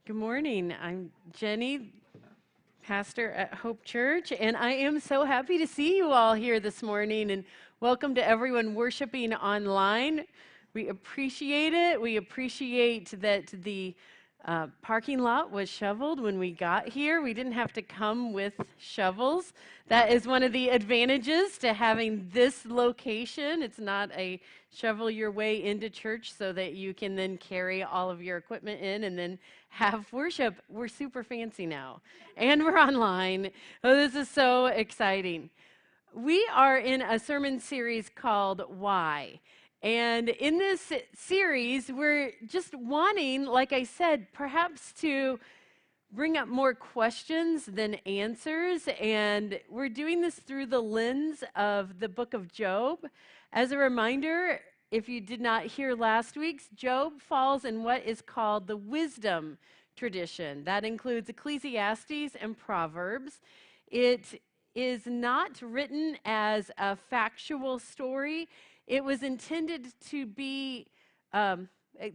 Good morning. I'm Jenny, pastor at Hope Church, and I am so happy to see you all here this morning. And welcome to everyone worshiping online. We appreciate it. We appreciate that the parking lot was shoveled when we got here. We didn't have to come with shovels. That is one of the advantages to having this location. It's not a shovel your way into church so that you can then carry all of your equipment in and then have worship. We're super fancy now, and we're online. Oh, this is so exciting. We are in a sermon series called Why. And in this series, we're just wanting, like I said, perhaps to bring up more questions than answers. And we're doing this through the lens of the book of Job. As a reminder, if you did not hear last week's, Job falls in what is called the wisdom tradition. That includes Ecclesiastes and Proverbs. It is not written as a factual story. It was intended to be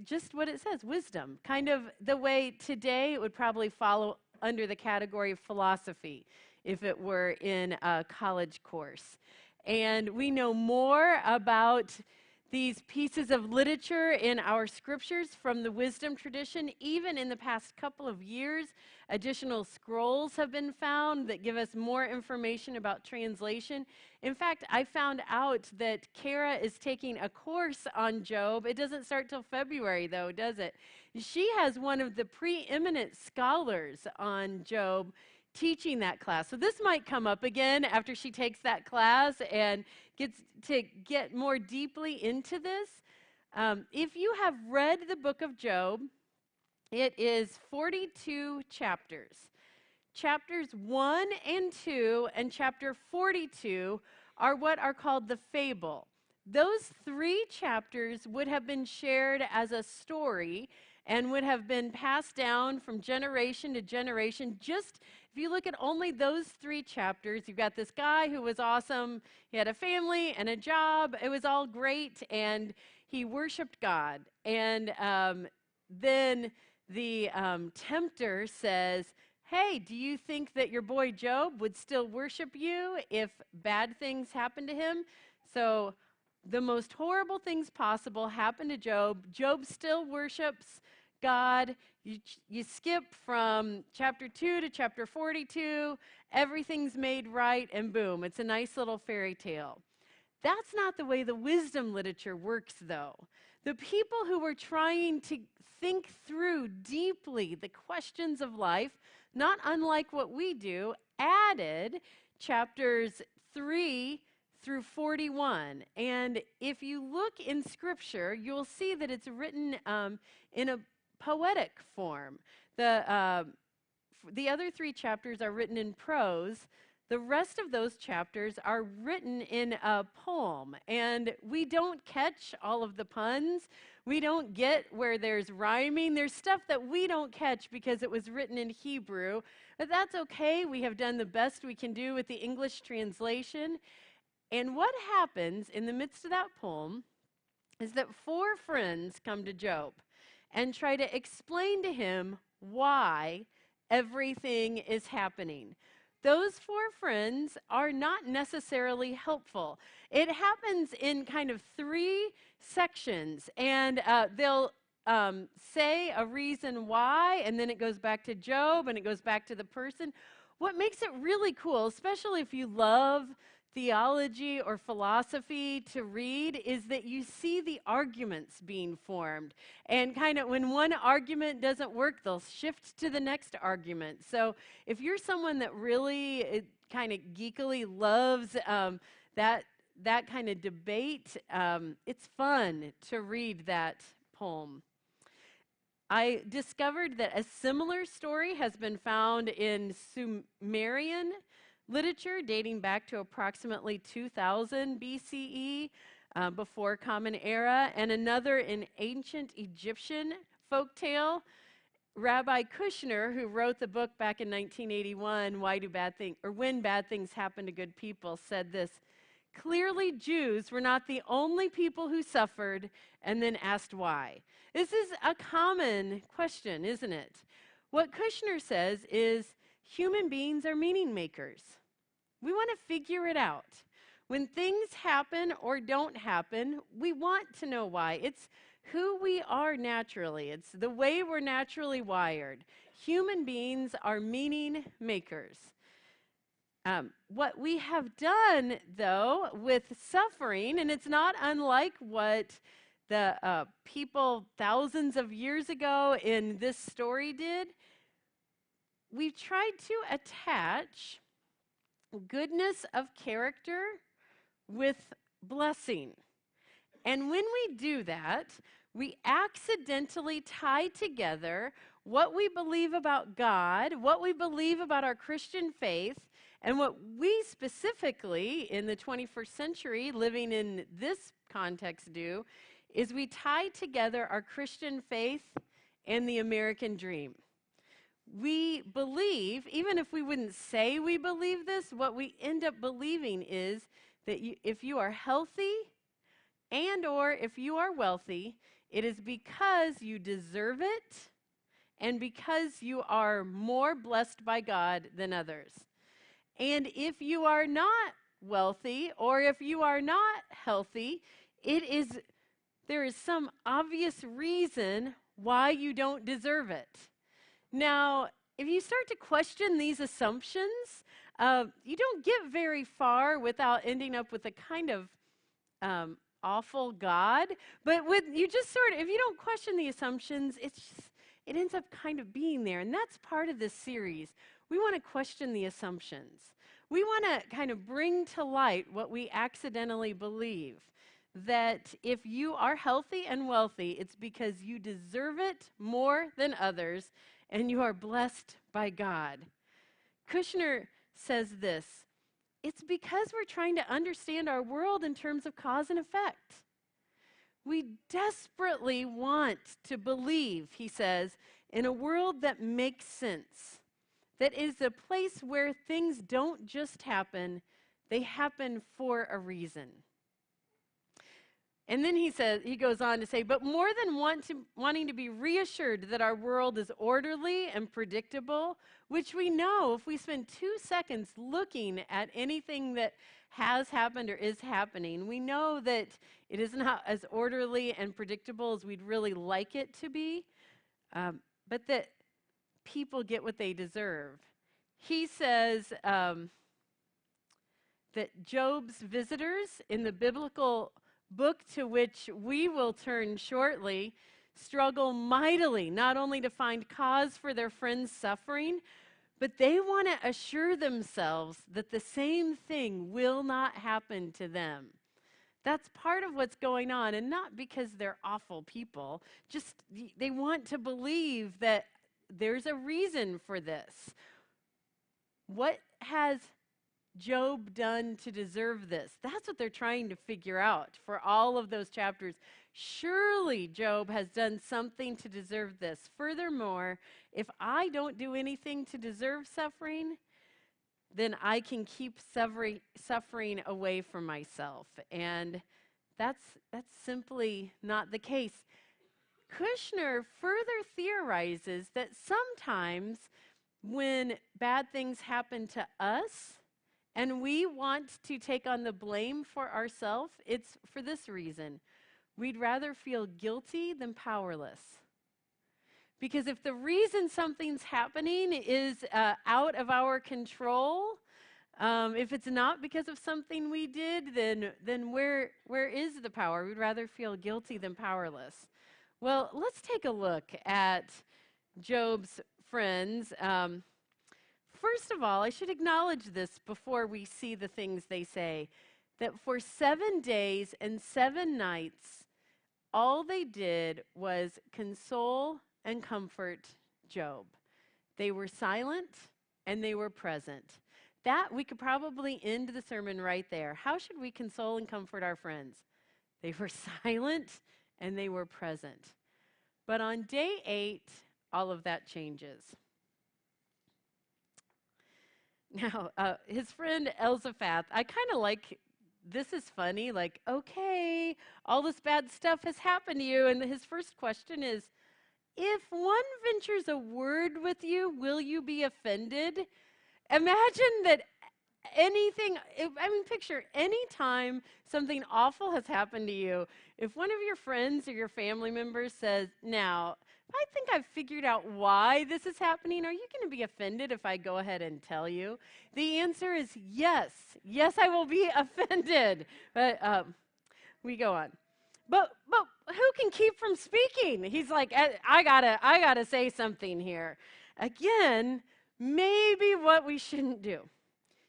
just what it says, wisdom, kind of the way today it would probably follow under the category of philosophy if it were in a college course. And we know more about these pieces of literature in our scriptures from the wisdom tradition. Even in the past couple of years, additional scrolls have been found that give us more information about translation. In fact, I found out that Kara is taking a course on Job. It doesn't start till February, though, does it? She has one of the preeminent scholars on Job teaching that class. So this might come up again after she takes that class and gets to get more deeply into this. If you have read the book of Job, it is 42 chapters. Chapters 1 and 2 and chapter 42 are what are called the fable. Those three chapters would have been shared as a story and would have been passed down from generation to generation. Just if you look at only those three chapters, you've got this guy who was awesome. He had a family and a job. It was all great, and he worshiped God. And then the tempter says, hey, do you think that your boy Job would still worship you if bad things happened to him? So the most horrible things possible happen to Job. Job still worships God. You skip from chapter 2 to chapter 42. Everything's made right, and boom, it's a nice little fairy tale. That's not the way the wisdom literature works, though. The people who were trying to think through deeply the questions of life, not unlike what we do, added chapters 3 through 41. And if you look in Scripture, you'll see that it's written in a poetic form. The other three chapters are written in prose. The rest of those chapters are written in a poem, and we don't catch all of the puns. We don't get where there's rhyming. There's stuff that we don't catch because it was written in Hebrew, but that's okay. We have done the best we can do with the English translation. And what happens in the midst of that poem is that four friends come to Job and try to explain to him why everything is happening. Those four friends are not necessarily helpful. It happens in kind of three sections, and they'll say a reason why, and then it goes back to Job, and it goes back to the person. What makes it really cool, especially if you love theology or philosophy to read, is that you see the arguments being formed. And kind of when one argument doesn't work, they'll shift to the next argument. So if you're someone that really kind of geekily loves that kind of debate, it's fun to read that poem. I discovered that a similar story has been found in Sumerian literature dating back to approximately 2000 BCE, before Common Era, and another in ancient Egyptian folktale. Rabbi Kushner, who wrote the book back in 1981, When Bad Things Happen to Good People, said this: clearly, Jews were not the only people who suffered, and then asked why. This is a common question, isn't it? What Kushner says is human beings are meaning makers. We want to figure it out. When things happen or don't happen, we want to know why. It's who we are naturally, it's the way we're naturally wired. Human beings are meaning makers. What we have done, though, with suffering, and it's not unlike what the people thousands of years ago in this story did, we've tried to attach goodness of character with blessing. And when we do that, we accidentally tie together what we believe about God, what we believe about our Christian faith, and what we specifically in the 21st century, living in this context, do is we tie together our Christian faith and the American dream. We believe, even if we wouldn't say we believe this, what we end up believing is that if you are healthy and or if you are wealthy, it is because you deserve it and because you are more blessed by God than others. And if you are not wealthy or if you are not healthy, there is some obvious reason why you don't deserve it. Now, if you start to question these assumptions, you don't get very far without ending up with a kind of awful God. But if you don't question the assumptions, it ends up kind of being there. And that's part of this series. We want to question the assumptions. We want to kind of bring to light what we accidentally believe. That if you are healthy and wealthy, it's because you deserve it more than others, and you are blessed by God. Kushner says this, it's because we're trying to understand our world in terms of cause and effect. We desperately want to believe, he says, in a world that makes sense, that is a place where things don't just happen, they happen for a reason. And then he goes on to say, but more than wanting to be reassured that our world is orderly and predictable, which we know if we spend 2 seconds looking at anything that has happened or is happening, we know that it is not as orderly and predictable as we'd really like it to be, but that people get what they deserve. He says that Job's visitors in the biblical book to which we will turn shortly struggle mightily, not only to find cause for their friends' suffering, but they want to assure themselves that the same thing will not happen to them. That's part of what's going on, and not because they're awful people, just they want to believe that there's a reason for this. What has Job done to deserve this? That's what they're trying to figure out for all of those chapters. Surely Job has done something to deserve this. Furthermore, if I don't do anything to deserve suffering, then I can keep suffering away from myself. And that's simply not the case. Kushner further theorizes that sometimes when bad things happen to us, and we want to take on the blame for ourselves, it's for this reason. We'd rather feel guilty than powerless. Because if the reason something's happening is out of our control, if it's not because of something we did, then where is the power? We'd rather feel guilty than powerless. Well, let's take a look at Job's friends. First of all, I should acknowledge this before we see the things they say, that for 7 days and 7 nights, all they did was console and comfort Job. They were silent and they were present. That, we could probably end the sermon right there. How should we console and comfort our friends? They were silent and they were present. But on day 8, all of that changes. Now, his friend Elzaphat, I kind of like, this is funny, like, okay, all this bad stuff has happened to you. And his first question is, if one ventures a word with you, will you be offended? Imagine that picture any time something awful has happened to you, if one of your friends or your family members says, now, I think I've figured out why this is happening. Are you going to be offended if I go ahead and tell you? The answer is yes. Yes, I will be offended. But we go on. But who can keep from speaking? He's like, I gotta say something here. Again, maybe what we shouldn't do.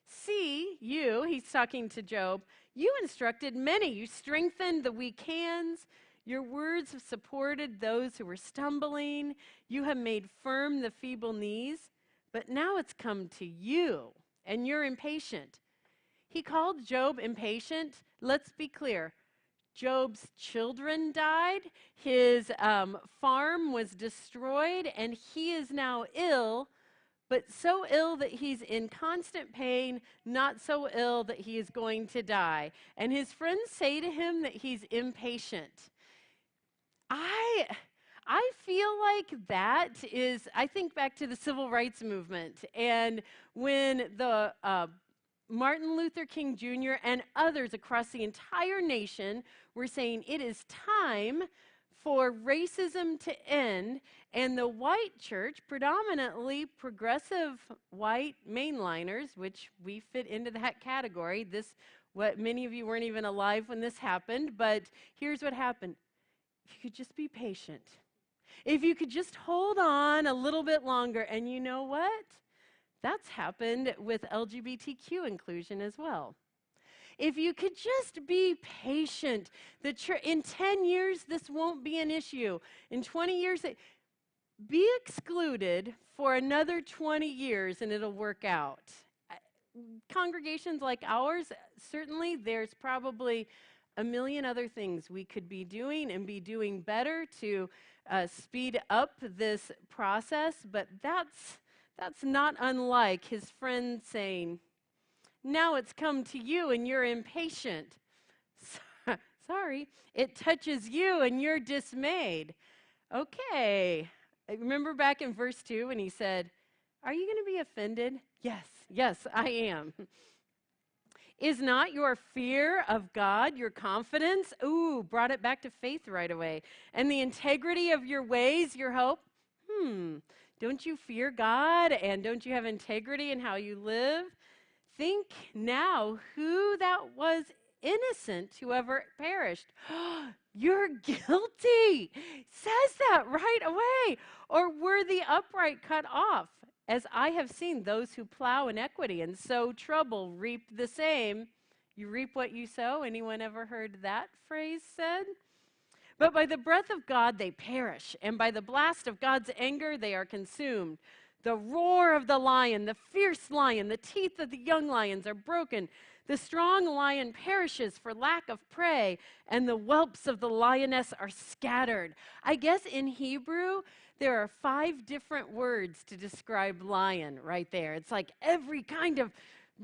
See, he's talking to Job, you instructed many. You strengthened the weak hands. Your words have supported those who were stumbling. You have made firm the feeble knees. But now it's come to you, and you're impatient. He called Job impatient. Let's be clear. Job's children died. His farm was destroyed, and he is now ill. But so ill that he's in constant pain, not so ill that he is going to die. And his friends say to him that he's impatient. I feel like that is, I think back to the civil rights movement, and when the Martin Luther King Jr. and others across the entire nation were saying it is time for racism to end, and the white church, predominantly progressive white mainliners, which we fit into that category, what many of you weren't even alive when this happened, but here's what happened. If you could just be patient, if you could just hold on a little bit longer, and you know what? That's happened with LGBTQ inclusion as well. If you could just be patient, in 10 years, this won't be an issue. In 20 years, be excluded for another 20 years and it'll work out. Congregations like ours, certainly there's probably a million other things we could be doing and be doing better to speed up this process, but that's not unlike his friend saying, now it's come to you and you're impatient. Sorry, it touches you and you're dismayed. Okay. Remember back in verse 2 when he said, are you going to be offended? Yes, I am. Is not your fear of God your confidence? Ooh, brought it back to faith right away. And the integrity of your ways, your hope? Don't you fear God and don't you have integrity in how you live? Think now who that was innocent who ever perished. You're guilty. Says that right away. Or were the upright cut off? As I have seen those who plow inequity and sow trouble reap the same. You reap what you sow. Anyone ever heard that phrase said? But by the breath of God they perish, and by the blast of God's anger they are consumed. The roar of the lion, the fierce lion, the teeth of the young lions are broken. The strong lion perishes for lack of prey, and the whelps of the lioness are scattered. I guess in Hebrew, there are 5 different words to describe lion right there. It's like every kind of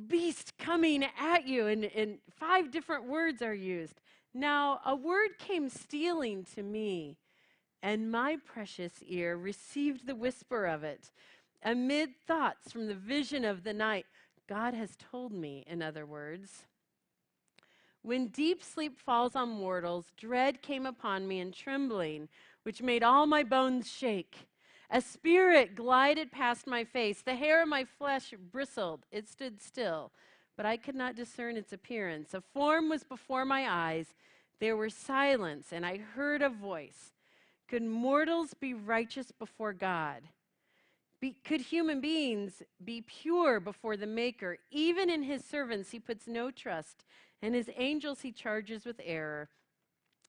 beast coming at you, and 5 different words are used. Now, a word came stealing to me, and my precious ear received the whisper of it. Amid thoughts from the vision of the night, God has told me, in other words. When deep sleep falls on mortals, dread came upon me and trembling, which made all my bones shake. A spirit glided past my face. The hair of my flesh bristled. It stood still, but I could not discern its appearance. A form was before my eyes. There was silence, and I heard a voice. Could mortals be righteous before God? Could human beings be pure before the Maker? Even in his servants he puts no trust, and his angels he charges with error.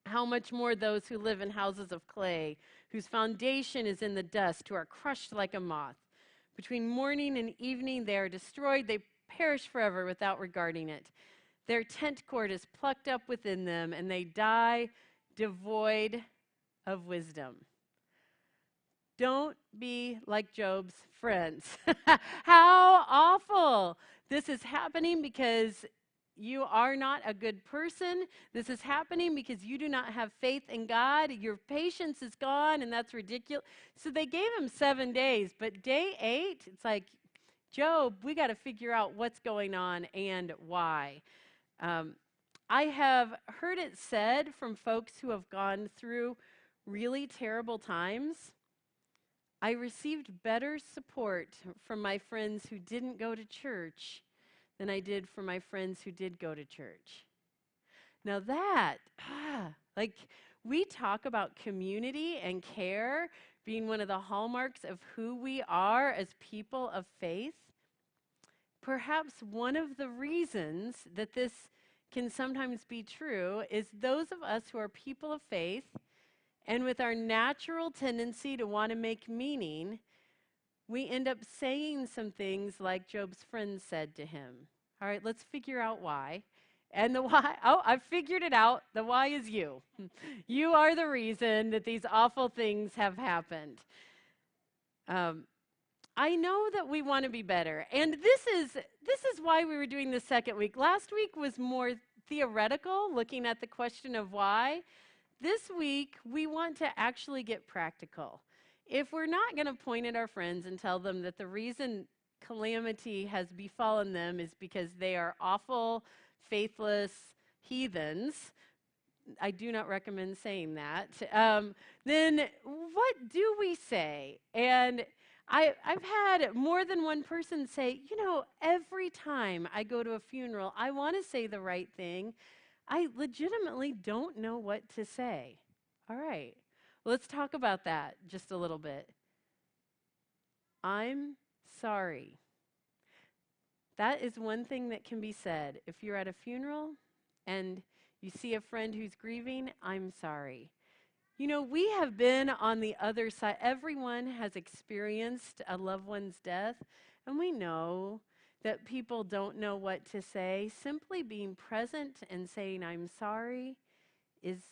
How much more those who live in houses of clay, whose foundation is in the dust, who are crushed like a moth. Between morning and evening they are destroyed. They perish forever without regarding it. Their tent cord is plucked up within them, and they die devoid of wisdom. Don't be like Job's friends. How awful. This is happening because you are not a good person. This is happening because you do not have faith in God. Your patience is gone, and that's ridiculous. So they gave him 7 days, but day 8, it's like, Job, we got to figure out what's going on and why. I have heard it said from folks who have gone through really terrible times. I received better support from my friends who didn't go to church than I did from my friends who did go to church. Now that, we talk about community and care being one of the hallmarks of who we are as people of faith. Perhaps one of the reasons that this can sometimes be true is those of us who are people of faith and with our natural tendency to want to make meaning, we end up saying some things like Job's friends said to him. All right, let's figure out why. And the why, I've figured it out. The why is you. You are the reason that these awful things have happened. I know that we want to be better. And this is why we were doing the second week. Last week was more theoretical, looking at the question of why. This week, we want to actually get practical. If we're not going to point at our friends and tell them that the reason calamity has befallen them is because they are awful, faithless heathens, I do not recommend saying that, then what do we say? And I've had more than one person say, every time I go to a funeral, I want to say the right thing. I legitimately don't know what to say. All right, let's talk about that just a little bit. I'm sorry. That is one thing that can be said. If you're at a funeral and you see a friend who's grieving, I'm sorry. We have been on the other side. Everyone has experienced a loved one's death, and we know that people don't know what to say. Simply being present and saying, I'm sorry, is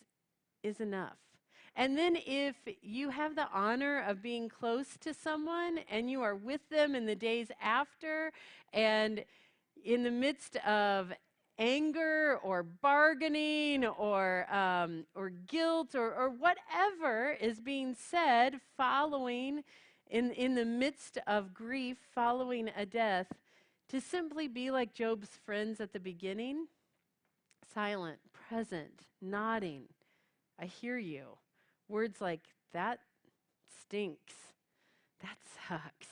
enough. And then if you have the honor of being close to someone and you are with them in the days after, and in the midst of anger or bargaining or guilt or whatever is being said following in the midst of grief following a death, to simply be like Job's friends at the beginning, silent, present, nodding, I hear you. Words like, that stinks, that sucks.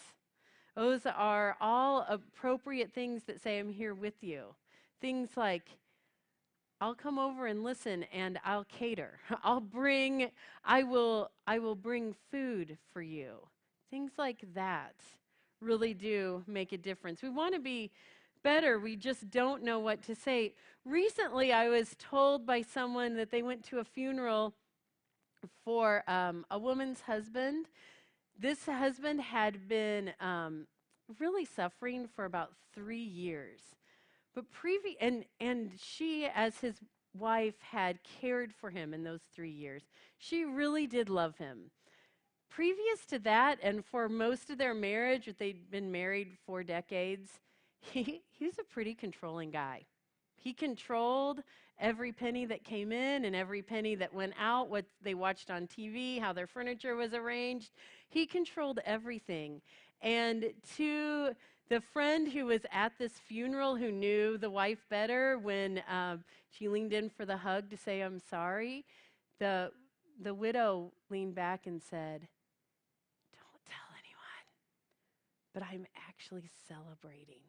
Those are all appropriate things that say, I'm here with you. Things like, I'll come over and listen and I'll cater. I will bring food for you. Things like that really do make a difference. We want to be better. We just don't know what to say. Recently, I was told by someone that they went to a funeral for a woman's husband. This husband had been really suffering for about 3 years. But and she, as his wife, had cared for him in those 3 years. She really did love him. Previous to that, and for most of their marriage, they'd been married 4 decades, he's a pretty controlling guy. He controlled every penny that came in and every penny that went out, what they watched on TV, how their furniture was arranged. He controlled everything. And to the friend who was at this funeral who knew the wife better, when she leaned in for the hug to say, I'm sorry, the widow leaned back and said, don't tell anyone, but I'm actually celebrating.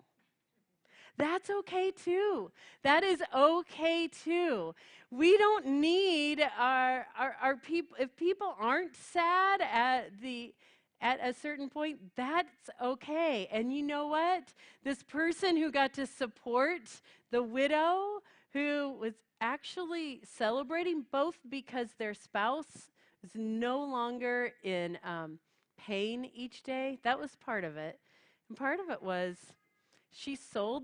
That's okay too. That is okay too. We don't need our people. If people aren't sad at a certain point, that's okay. And you know what? This person who got to support the widow, who was actually celebrating both because their spouse is no longer in pain each day, that was part of it. And part of it was she sold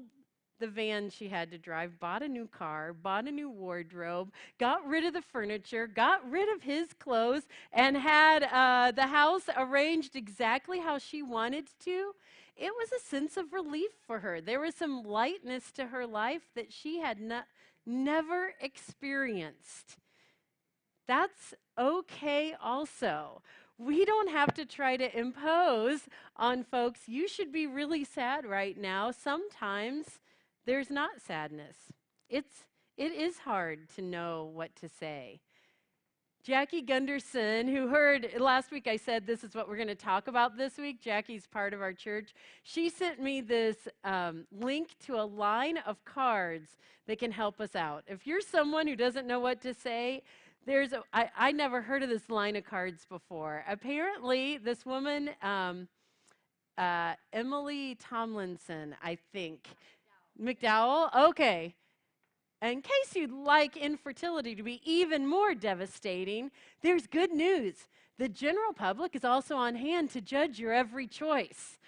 the van she had to drive, bought a new car, bought a new wardrobe, got rid of the furniture, got rid of his clothes, and had the house arranged exactly how she wanted to, it was a sense of relief for her. There was some lightness to her life that she had never experienced. That's okay also. We don't have to try to impose on folks, you should be really sad right now. Sometimes there's not sadness. It is hard to know what to say. Jackie Gunderson, who heard last week I said this is what we're going to talk about this week. Jackie's part of our church. She sent me this link to a line of cards that can help us out. If you're someone who doesn't know what to say, I never heard of this line of cards before. Apparently, this woman, Emily Tomlinson, I think. McDowell? Okay. In case you'd like infertility to be even more devastating, there's good news. The general public is also on hand to judge your every choice.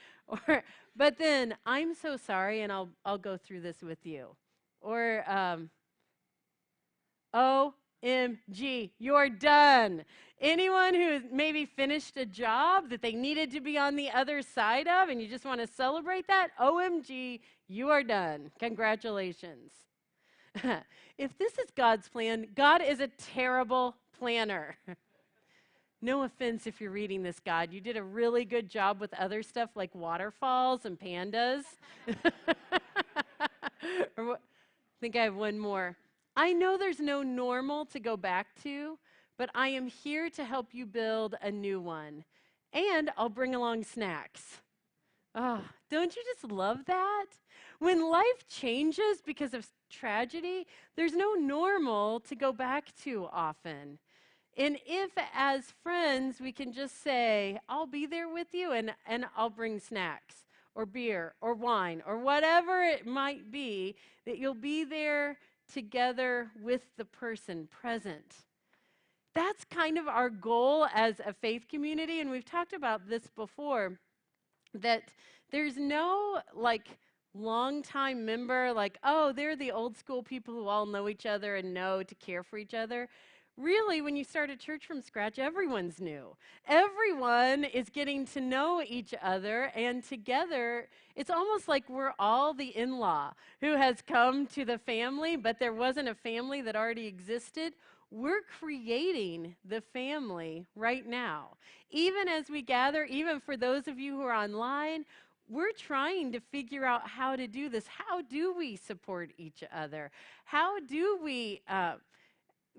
But then, I'm so sorry, and I'll go through this with you. Or, OMG, you're done. Anyone who maybe finished a job that they needed to be on the other side of and you just want to celebrate that, OMG, you are done. Congratulations. If this is God's plan, God is a terrible planner. No offense if you're reading this, God. You did a really good job with other stuff like waterfalls and pandas. I think I have one more. I know there's no normal to go back to, but I am here to help you build a new one. And I'll bring along snacks. Oh, don't you just love that? When life changes because of tragedy, there's no normal to go back to often. And if, as friends, we can just say, I'll be there with you and I'll bring snacks or beer or wine or whatever it might be, that you'll be there together with the person present. That's kind of our goal as a faith community, and we've talked about this before, that there's no long-time member, oh, they're the old school people who all know each other and know to care for each other. Really, when you start a church from scratch, everyone's new. Everyone is getting to know each other, and together, it's almost like we're all the in-law who has come to the family, but there wasn't a family that already existed. We're creating the family right now. Even as we gather, even for those of you who are online, we're trying to figure out how to do this. How do we support each other? How do we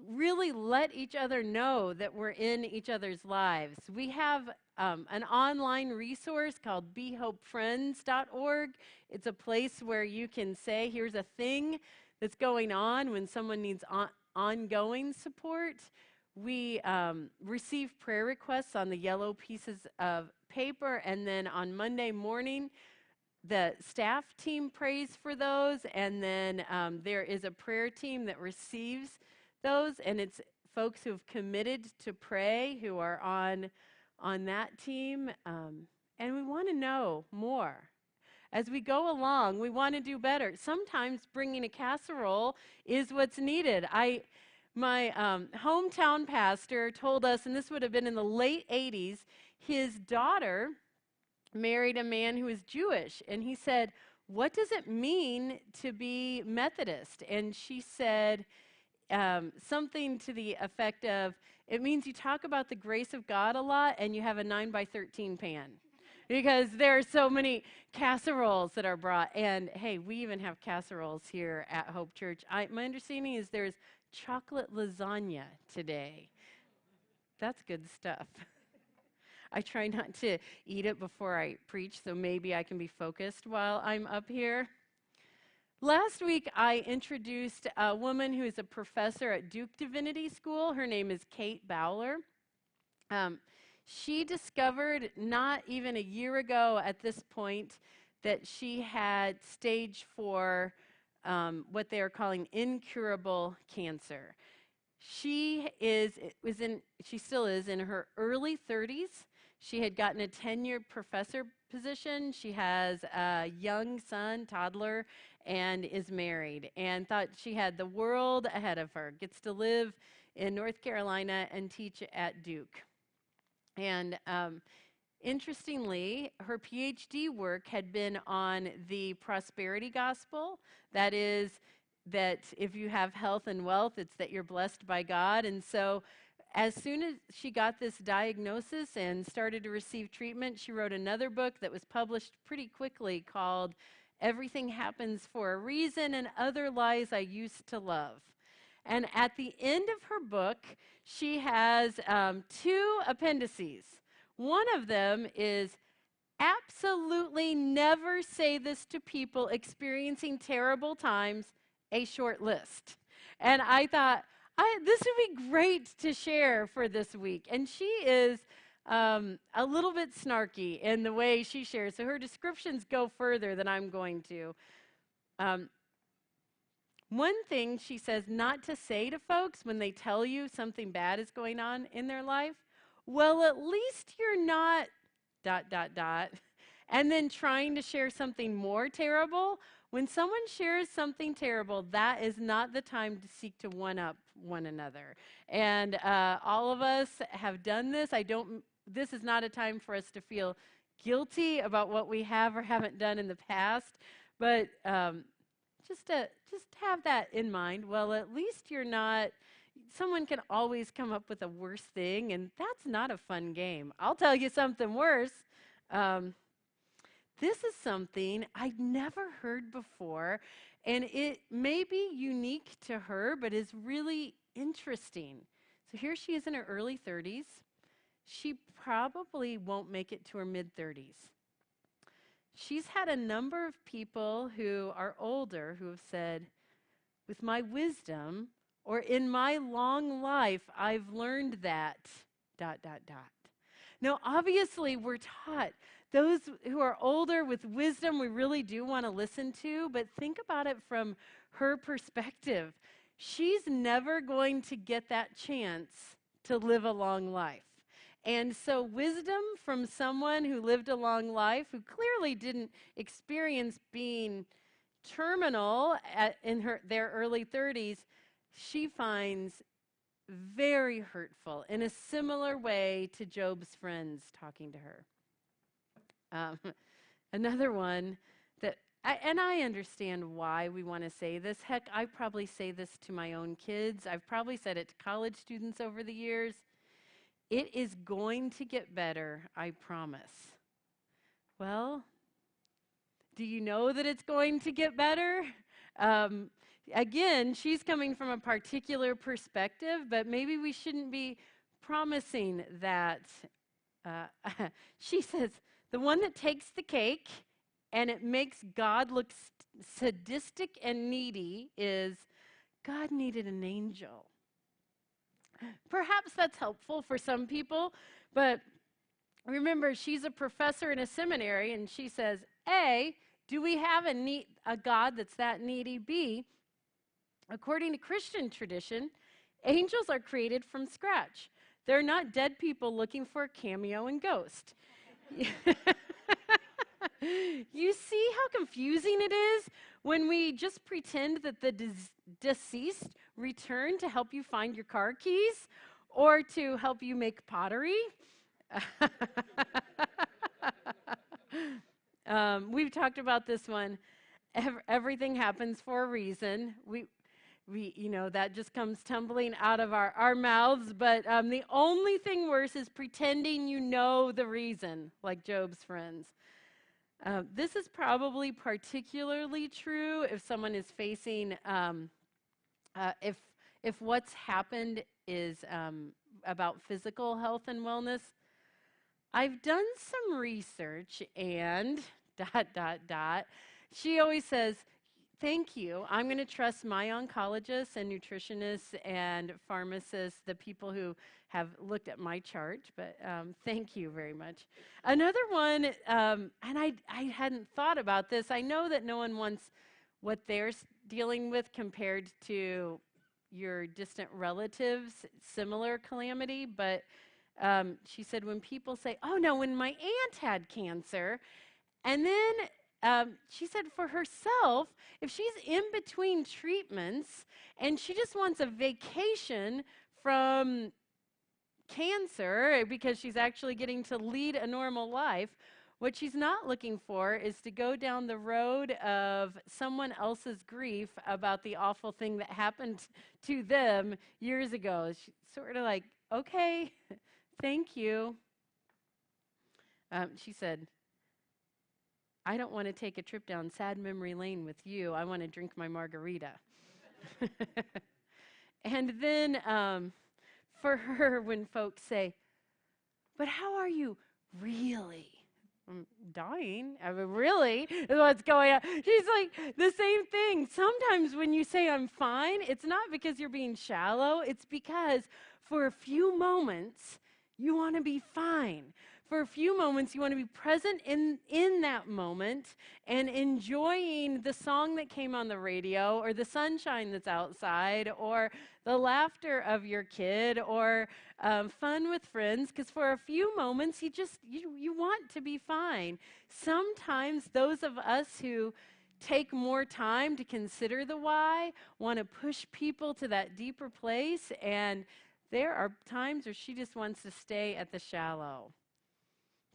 really let each other know that we're in each other's lives? We have an online resource called BeHopeFriends.org. It's a place where you can say, here's a thing that's going on when someone needs ongoing support. We receive prayer requests on the yellow pieces of paper, and then on Monday morning, the staff team prays for those, and then there is a prayer team that receives those, and it's folks who have committed to pray who are on that team, and we want to know more. As we go along, we want to do better. Sometimes bringing a casserole is what's needed. My hometown pastor told us, and this would have been in the late 80s, his daughter married a man who was Jewish, and he said, what does it mean to be Methodist? And she said, something to the effect of, it means you talk about the grace of God a lot and you have a 9x13 pan. Because there are so many casseroles that are brought. And hey, we even have casseroles here at Hope Church. My understanding is there's chocolate lasagna today. That's good stuff. I try not to eat it before I preach, so maybe I can be focused while I'm up here. Last week, I introduced a woman who is a professor at Duke Divinity School. Her name is Kate Bowler. She discovered not even a year ago at this point that she had stage 4, what they are calling incurable cancer. She still is in her early 30s. She had gotten a tenured professor position. She has a young son, toddler, and is married, and thought she had the world ahead of her. Gets to live in North Carolina and teach at Duke. And interestingly, her PhD work had been on the prosperity gospel. That is, that if you have health and wealth, it's that you're blessed by God. And so, as soon as she got this diagnosis and started to receive treatment, she wrote another book that was published pretty quickly called Everything Happens for a Reason and Other Lies I Used to Love. And at the end of her book, she has 2 appendices. One of them is absolutely never say this to people experiencing terrible times, a short list. And I thought, this would be great to share for this week. And she is a little bit snarky in the way she shares. So her descriptions go further than I'm going to. One thing she says not to say to folks when they tell you something bad is going on in their life, well, at least you're not ... and then trying to share something more terrible. When someone shares something terrible, that is not the time to seek to one-up one another. And all of us have done this. This is not a time for us to feel guilty about what we have or haven't done in the past, but just have that in mind. Well, at least you're not... Someone can always come up with a worse thing, and that's not a fun game. I'll tell you something worse. This is something I'd never heard before, and it may be unique to her, but is really interesting. So here she is in her early 30s. She probably won't make it to her mid-30s. She's had a number of people who are older who have said, with my wisdom, or in my long life, I've learned that ... Now, obviously, we're taught. Those who are older with wisdom, we really do want to listen to, but think about it from her perspective. She's never going to get that chance to live a long life. And so wisdom from someone who lived a long life, who clearly didn't experience being terminal in their early 30s, she finds very hurtful in a similar way to Job's friends talking to her. Another one that, I understand why we want to say this. Heck, I probably say this to my own kids. I've probably said it to college students over the years. It is going to get better, I promise. Well, do you know that it's going to get better? Again, she's coming from a particular perspective, but maybe we shouldn't be promising that. She says, the one that takes the cake and it makes God look sadistic and needy is God needed an angel. Perhaps that's helpful for some people, but remember, she's a professor in a seminary, and she says, A, do we have a God that's that needy? B, according to Christian tradition, angels are created from scratch. They're not dead people looking for a cameo in Ghost. You see how confusing it is when we just pretend that the deceased returned to help you find your car keys or to help you make pottery? We've talked about this one. Everything happens for a reason. We that just comes tumbling out of our mouths. But the only thing worse is pretending you know the reason, like Job's friends. This is probably particularly true if someone is facing, if what's happened is about physical health and wellness. I've done some research and ... She always says, thank you. I'm going to trust my oncologists and nutritionists and pharmacists, the people who have looked at my chart, but thank you very much. Another one, and I hadn't thought about this. I know that no one wants what they're dealing with compared to your distant relatives' similar calamity, but She said, when people say, oh no, when my aunt had cancer, and then she said for herself, if she's in between treatments and she just wants a vacation from cancer because she's actually getting to lead a normal life, what she's not looking for is to go down the road of someone else's grief about the awful thing that happened to them years ago. She's sort of like, okay, thank you. She said, I don't want to take a trip down sad memory lane with you. I want to drink my margarita. And then for her, when folks say, but how are you really? I'm dying. I mean, really? Is what's going on? She's like, the same thing. Sometimes when you say I'm fine, it's not because you're being shallow. It's because for a few moments, you want to be fine. For a few moments, you want to be present in that moment and enjoying the song that came on the radio or the sunshine that's outside or the laughter of your kid or fun with friends, because for a few moments, you want to be fine. Sometimes those of us who take more time to consider the why want to push people to that deeper place, and there are times where she just wants to stay at the shallow.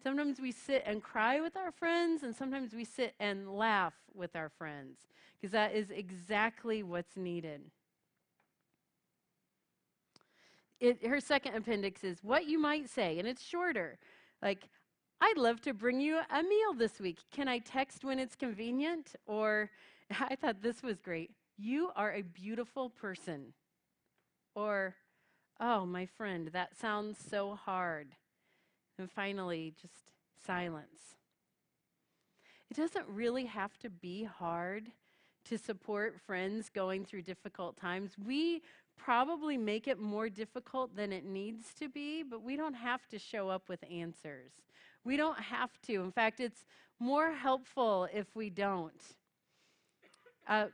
Sometimes we sit and cry with our friends, and sometimes we sit and laugh with our friends, because that is exactly what's needed. Her second appendix is what you might say, and it's shorter. Like, I'd love to bring you a meal this week. Can I text when it's convenient? Or, I thought this was great. You are a beautiful person. Or, oh, my friend, that sounds so hard. And finally, just silence. It doesn't really have to be hard to support friends going through difficult times. We probably make it more difficult than it needs to be, but we don't have to show up with answers. We don't have to. In fact, it's more helpful if we don't. A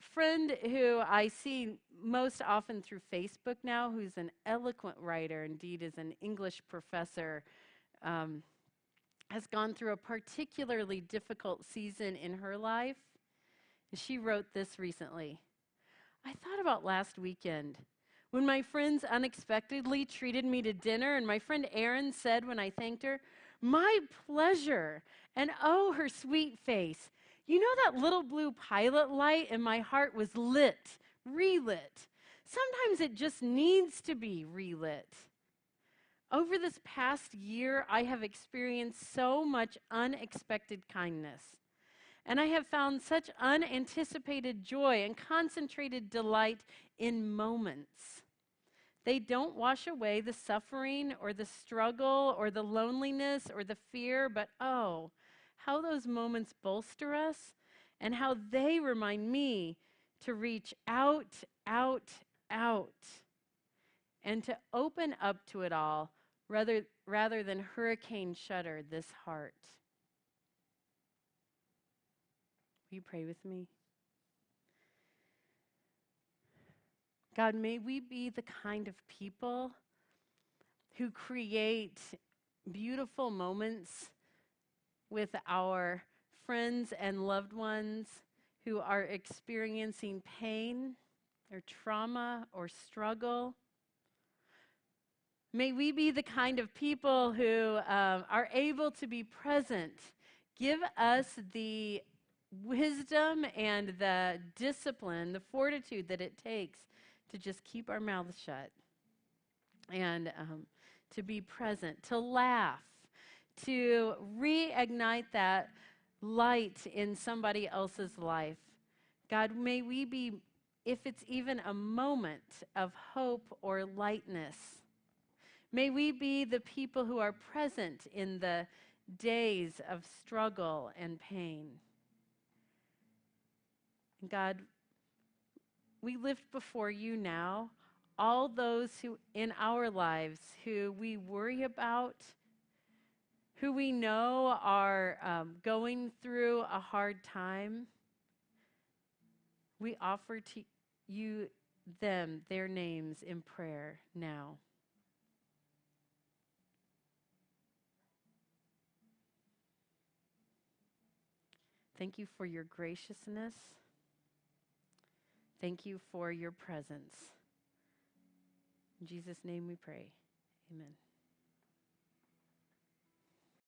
friend who I see most often through Facebook now, who's an eloquent writer, indeed is an English professor, has gone through a particularly difficult season in her life. She wrote this recently. I thought about last weekend when my friends unexpectedly treated me to dinner, and my friend Erin said when I thanked her, "My pleasure." And oh, her sweet face. You know that little blue pilot light, and my heart was lit, relit. Sometimes it just needs to be relit. Over this past year, I have experienced so much unexpected kindness. And I have found such unanticipated joy and concentrated delight in moments. They don't wash away the suffering or the struggle or the loneliness or the fear, but oh, how those moments bolster us and how they remind me to reach out, out, out, and to open up to it all rather than hurricane shudder this heart. Will you pray with me? God, may we be the kind of people who create beautiful moments with our friends and loved ones who are experiencing pain or trauma or struggle. May we be the kind of people who are able to be present. Give us the wisdom and the discipline, the fortitude that it takes to just keep our mouths shut and to be present, to laugh, to reignite that light in somebody else's life. God, may we be, if it's even a moment of hope or lightness, may we be the people who are present in the days of struggle and pain. God, we lift before you now all those who in our lives who we worry about, who we know are going through a hard time. We offer to you their names in prayer now. Thank you for your graciousness. Thank you for your presence. In Jesus' name we pray. Amen.